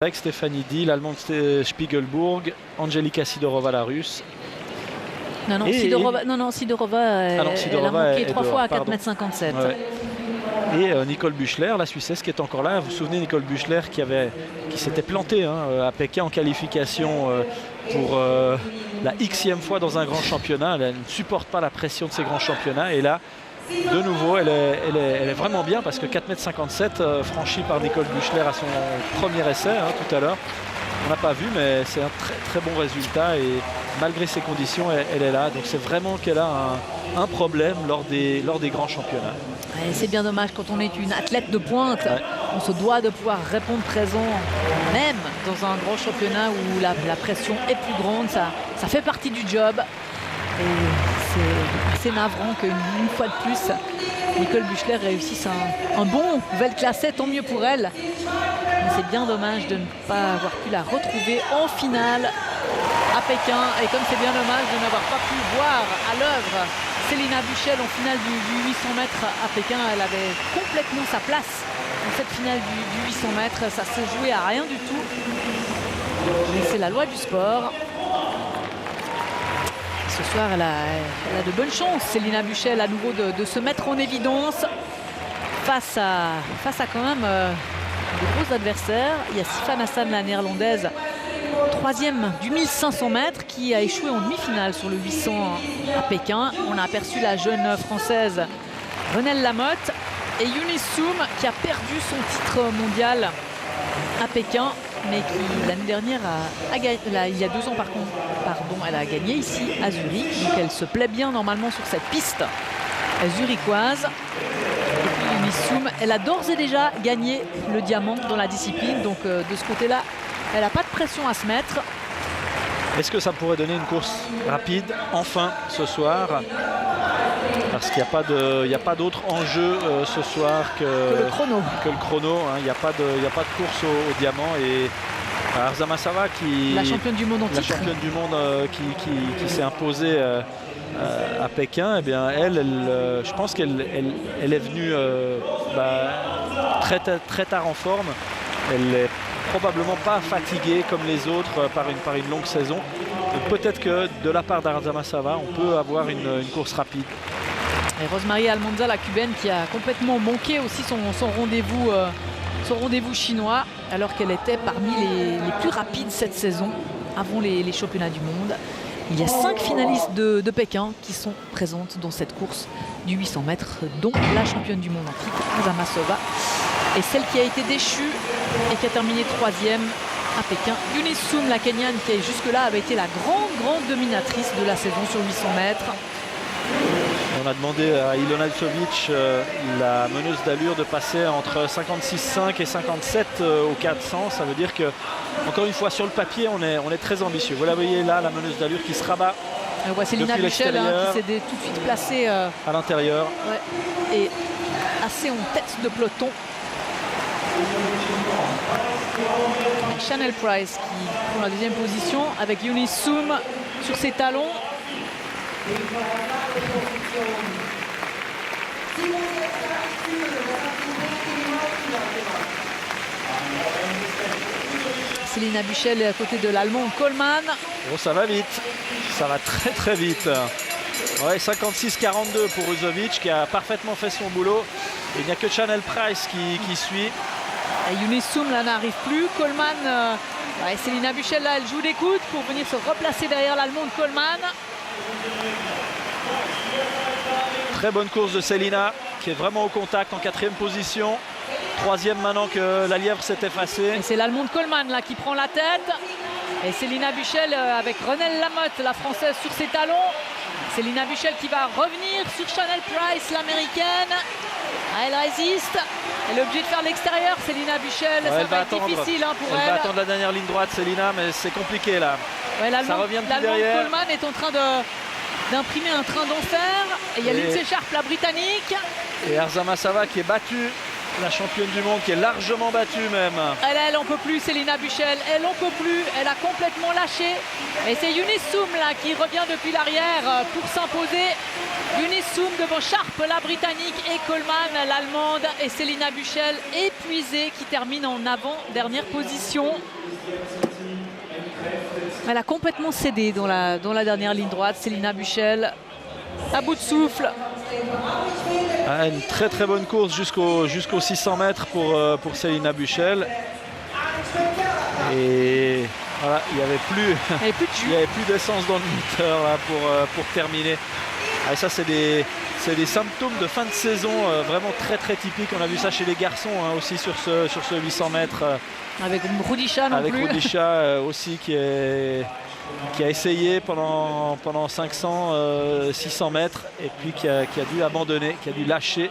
Avec Stéphanie Di, l'allemande Spiegelburg, Angelika Sidorova, la russe. Sidorova, elle a manqué 3 fois à 4,57 m. Ouais. Et Nicole Büchler, la Suissesse, qui est encore là. Vous vous souvenez, Nicole Büchler qui s'était plantée à Pékin en qualification pour la Xème fois dans un grand championnat. Elle ne supporte pas la pression de ces grands championnats. Et là, de nouveau, elle est vraiment bien parce que 4,57 m franchi par Nicole Büchler à son premier essai tout à l'heure. On n'a pas vu, mais c'est un très très bon résultat et malgré ces conditions, elle est là. Donc c'est vraiment qu'elle a un problème lors des grands championnats. C'est bien dommage quand on est une athlète de pointe. Ouais. On se doit de pouvoir répondre présent, même dans un grand championnat où la pression est plus grande. Ça fait partie du job. Et c'est assez navrant qu'une fois de plus, Nicole Büchler réussisse un bon Weltklasse, tant mieux pour elle. Mais c'est bien dommage de ne pas avoir pu la retrouver en finale à Pékin. Et comme c'est bien dommage de n'avoir pas pu voir à l'œuvre Céline Buchel en finale du 800 mètres à Pékin, elle avait complètement sa place dans cette finale du 800 mètres. Ça se jouait à rien du tout. Mais c'est la loi du sport. Ce soir, elle a de bonnes chances, Céline Buchel, à nouveau de se mettre en évidence face à quand même de gros adversaires. Il y a Sifan Hassan, la néerlandaise, 3e du 1500 mètres, qui a échoué en demi-finale sur le 800 à Pékin. On a aperçu la jeune française Renelle Lamotte et Eunice Soum, qui a perdu son titre mondial à Pékin, mais qui l'année dernière il y a 2 ans elle a gagné ici à Zurich. Donc elle se plaît bien normalement sur cette piste zurichoise. Et puis Eunice Soum, elle a d'ores et déjà gagné le diamant dans la discipline. Donc de ce côté-là, elle n'a pas de pression à se mettre. Est-ce que ça pourrait donner une course rapide enfin ce soir? Parce qu'il n'y a pas d'autre enjeu ce soir que le chrono. Il n'y a pas de course au diamant. Et Arzamasova, la championne du monde en titre, qui s'est imposée à Pékin, eh bien je pense qu'elle est venue très tard en forme. Elle n'est probablement pas fatiguée comme les autres par une longue saison. Peut-être que de la part d'Arzamasova, on peut avoir une course rapide. Et Rosemary Almanza, la cubaine, qui a complètement manqué aussi son rendez-vous chinois, alors qu'elle était parmi les plus rapides cette saison avant les championnats du monde. Il y a 5 finalistes de Pékin qui sont présentes dans cette course du 800 mètres, dont la championne du monde en titre, Arzamasova, et celle qui a été déchue et qui a terminé 3e à Pékin, Eunice Soum, la Kenyane, qui jusque-là avait été la grande dominatrice de la saison sur 800 mètres. On a demandé à Ilona Ivkovic, la meneuse d'allure, de passer entre 56,5 et 57 au 400. Ça veut dire que, encore une fois, sur le papier, on est très ambitieux. Vous la voyez là, la meneuse d'allure qui se rabat. On voit Céline Buchel qui s'est tout de suite placée à l'intérieur. Ouais, et assez en tête de peloton. Chanel Price qui prend la 2e position avec Eunice Soum sur ses talons. Céline Buchel est à côté de l'Allemand Coleman. Oh, ça va vite, ça va très vite. Ouais, 56-42 pour Uzovic qui a parfaitement fait son boulot. Il n'y a que Chanel Price qui suit. Et Eunice Soum là n'arrive plus. Coleman, Céline Buchel là, elle joue des coudes pour venir se replacer derrière l'Allemande Coleman. Très bonne course de Célina qui est vraiment au contact en 4e position. 3e maintenant que la lièvre s'est effacée. Et c'est l'Allemande Coleman là qui prend la tête. Et Céline Buchel avec Renelle Lamotte, la française, sur ses talons. Céline Buchel qui va revenir sur Chanel Price, l'américaine. Elle résiste. Elle est obligée de faire l'extérieur, Céline Buchel. Ça va être difficile pour elle. Elle va attendre la dernière ligne droite, Célina, mais c'est compliqué là. Ouais, ça revient depuis derrière. Coleman est en train d'imprimer un train d'enfer. Et il y a Lindsay Sharp, la britannique. Et Arzamasova qui est battue la championne du monde qui est largement battue même. Elle en peut plus, Céline Buchel, elle en peut plus, elle a complètement lâché. Et c'est Eunice Soum là qui revient depuis l'arrière pour s'imposer. Eunice Soum devant Sharp, la Britannique, et Coleman, l'Allemande, et Céline Buchel épuisée qui termine en avant-dernière position. Elle a complètement cédé dans la dernière ligne droite, Céline Buchel, à bout de souffle. Ah, une très très bonne course jusqu'aux 600 mètres pour Céline Buchel. Et voilà, il n'y avait plus d'essence dans le moteur là, pour terminer. Ah, et ça, c'est des symptômes de fin de saison vraiment très très typiques. On a vu ça chez les garçons hein, aussi sur ce 800 mètres. Avec Rudisha non plus. Avec Rudisha aussi qui a essayé pendant 500, 600 mètres et puis qui a dû abandonner, qui a dû lâcher.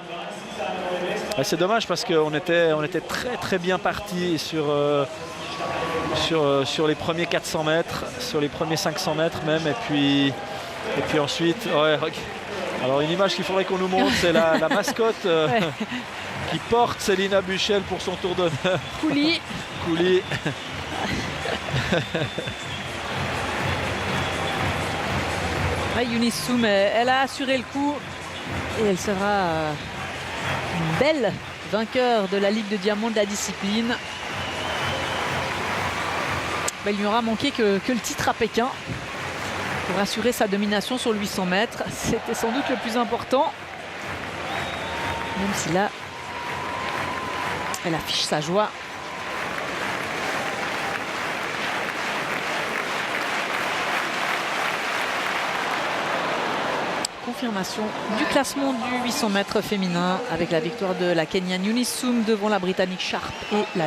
C'est dommage parce qu'on était très très bien parti sur les premiers 400 mètres, sur les premiers 500 mètres même. Et puis ensuite, ouais, alors une image qu'il faudrait qu'on nous montre, c'est la mascotte ouais. qui porte Céline Buchel pour son tour d'honneur. Couli. Couli. Eunice Soum, elle a assuré le coup et elle sera une belle vainqueur de la Ligue de Diamant de la discipline. Il lui aura manqué que le titre à Pékin pour assurer sa domination sur le 800 mètres. C'était sans doute le plus important. Même si là, elle affiche sa joie. Confirmation du classement du 800 mètres féminin avec la victoire de la Kenyane Eunice Soum devant la Britannique Sharp et la